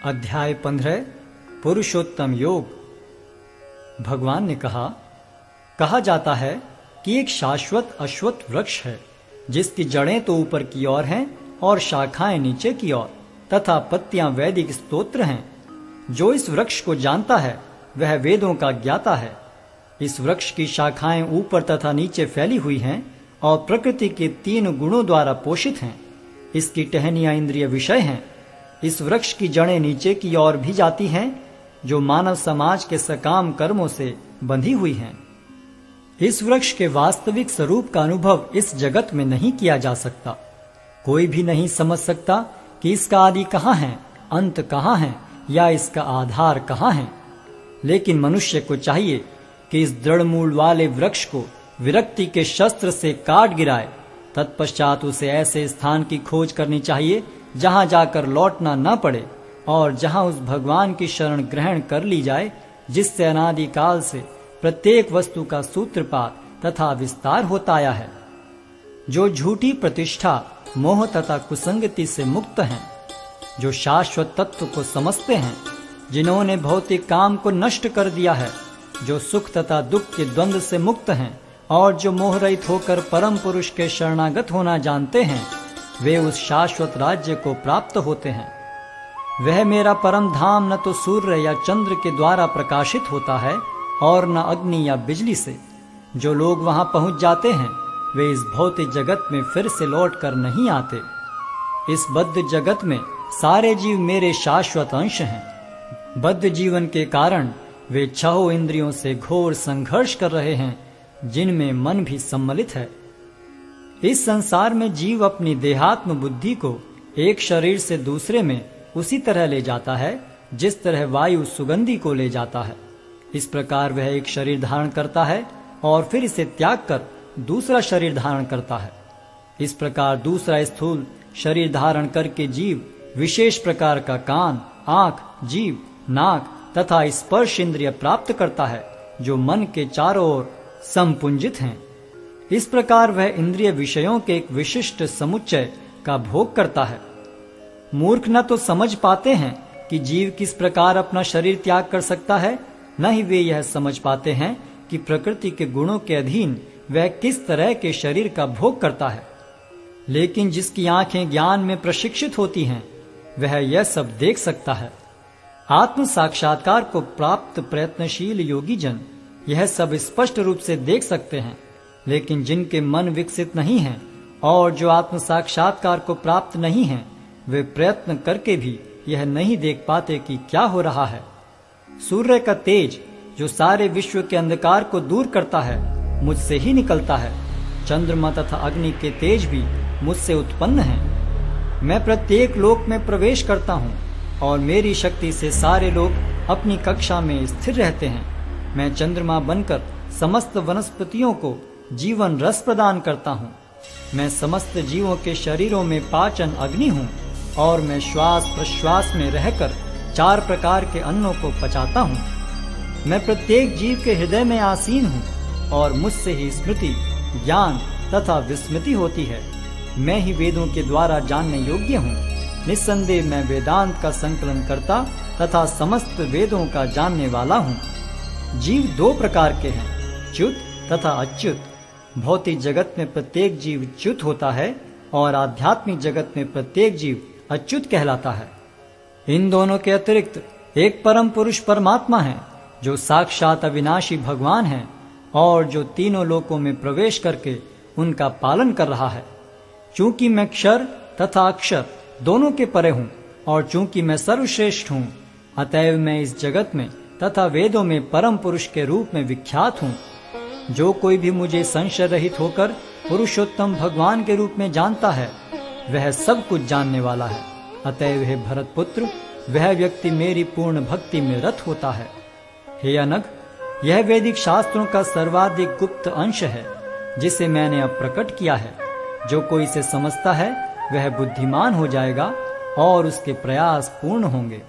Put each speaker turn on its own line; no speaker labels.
अध्याय 15 पुरुषोत्तम योग। भगवान ने कहा जाता है कि एक शाश्वत अश्वत्थ वृक्ष है जिसकी जड़ें तो ऊपर की ओर हैं और शाखाएं नीचे की ओर तथा पत्तियां वैदिक स्तोत्र हैं। जो इस वृक्ष को जानता है वह वेदों का ज्ञाता है। इस वृक्ष की शाखाएं ऊपर तथा नीचे फैली हुई हैं और प्रकृति के 3 गुणों द्वारा पोषित हैं। इसकी टहनियां इंद्रिय विषय हैं। इस वृक्ष की जड़ें नीचे की ओर भी जाती हैं जो मानव समाज के सकाम कर्मों से बंधी हुई हैं। इस वृक्ष के वास्तविक स्वरूप का अनुभव इस जगत में नहीं किया जा सकता। कोई भी नहीं समझ सकता कि इसका आदि कहाँ है, अंत कहाँ है या इसका आधार कहाँ है। लेकिन मनुष्य को चाहिए कि इस दृढ़ मूल वाले वृक्ष को विरक्ति के शस्त्र से काट गिराए। तत्पश्चात उसे ऐसे स्थान की खोज करनी चाहिए जहां जाकर लौटना न पड़े और जहां उस भगवान की शरण ग्रहण कर ली जाए जिससे अनादि काल से प्रत्येक वस्तु का सूत्रपात तथा विस्तार होता आया है। जो झूठी प्रतिष्ठा, मोह तथा कुसंगति से मुक्त हैं, जो शाश्वत तत्व को समझते हैं, जिन्होंने भौतिक काम को नष्ट कर दिया है, जो सुख तथा दुख के द्वंद्व से मुक्त हैं और जो मोह रहित होकर परम पुरुष के शरणागत होना जानते हैं, वे उस शाश्वत राज्य को प्राप्त होते हैं। वह मेरा परम धाम न तो सूर्य या चंद्र के द्वारा प्रकाशित होता है और न अग्नि या बिजली से। जो लोग वहां पहुंच जाते हैं वे इस भौतिक जगत में फिर से लौट कर नहीं आते। इस बद्ध जगत में सारे जीव मेरे शाश्वत अंश हैं। बद्ध जीवन के कारण वे 6 इंद्रियों से घोर संघर्ष कर रहे हैं जिनमें मन भी सम्मिलित है। इस संसार में जीव अपनी देहात्म बुद्धि को एक शरीर से दूसरे में उसी तरह ले जाता है जिस तरह वायु सुगंधि को ले जाता है। इस प्रकार वह एक शरीर धारण करता है और फिर इसे त्याग कर दूसरा शरीर धारण करता है। इस प्रकार दूसरा स्थूल शरीर धारण करके जीव विशेष प्रकार का कान, आंख, जीभ, नाक तथा स्पर्श इंद्रिय प्राप्त करता है जो मन के चारों ओर संपुंजित हैं। इस प्रकार वह इंद्रिय विषयों के एक विशिष्ट समुच्चय का भोग करता है। मूर्ख न तो समझ पाते हैं कि जीव किस प्रकार अपना शरीर त्याग कर सकता है, न ही वे यह समझ पाते हैं कि प्रकृति के गुणों के अधीन वह किस तरह के शरीर का भोग करता है। लेकिन जिसकी आंखें ज्ञान में प्रशिक्षित होती हैं वह यह सब देख सकता है। आत्म साक्षात्कार को प्राप्त प्रयत्नशील योगी जन यह सब स्पष्ट रूप से देख सकते हैं। लेकिन जिनके मन विकसित नहीं हैं और जो आत्म साक्षात्कार को प्राप्त नहीं हैं, वे प्रयत्न करके भी यह नहीं देख पाते कि क्या हो रहा है। सूर्य का तेज जो सारे विश्व के अंधकार को दूर करता है मुझसे ही निकलता है। चंद्रमा तथा अग्नि के तेज भी मुझसे उत्पन्न हैं। मैं प्रत्येक लोक में प्रवेश करता हूँ और मेरी शक्ति से सारे लोग अपनी कक्षा में स्थिर रहते हैं। मैं चंद्रमा बनकर समस्त वनस्पतियों को जीवन रस प्रदान करता हूँ। मैं समस्त जीवों के शरीरों में पाचन अग्नि हूँ और मैं श्वास प्रश्वास में रहकर 4 प्रकार के अन्नों को पचाता हूँ। मैं प्रत्येक जीव के हृदय में आसीन हूँ और मुझसे ही स्मृति, ज्ञान तथा विस्मृति होती है। मैं ही वेदों के द्वारा जानने योग्य हूँ। निस्संदेह मैं वेदांत का संकलन करता तथा समस्त वेदों का जानने वाला हूँ। जीव 2 प्रकार के हैं, च्युत तथा अच्युत। भौतिक जगत में प्रत्येक जीव च्युत होता है और आध्यात्मिक जगत में प्रत्येक जीव अच्युत कहलाता है। इन दोनों के अतिरिक्त एक परम पुरुष परमात्मा है जो साक्षात अविनाशी भगवान है और जो तीनों लोकों में प्रवेश करके उनका पालन कर रहा है। चूंकि मैं क्षर तथा अक्षर दोनों के परे हूँ और चूंकि मैं सर्वश्रेष्ठ हूँ, अतएव मैं इस जगत में तथा वेदों में परम पुरुष के रूप में विख्यात हूँ। जो कोई भी मुझे संशय रहित होकर पुरुषोत्तम भगवान के रूप में जानता है वह सब कुछ जानने वाला है। अतएव हे भरत पुत्र, वह व्यक्ति मेरी पूर्ण भक्ति में रत होता है। हे अनघ, यह वैदिक शास्त्रों का सर्वाधिक गुप्त अंश है जिसे मैंने अब प्रकट किया है। जो कोई इसे समझता है वह बुद्धिमान हो जाएगा और उसके प्रयास पूर्ण होंगे।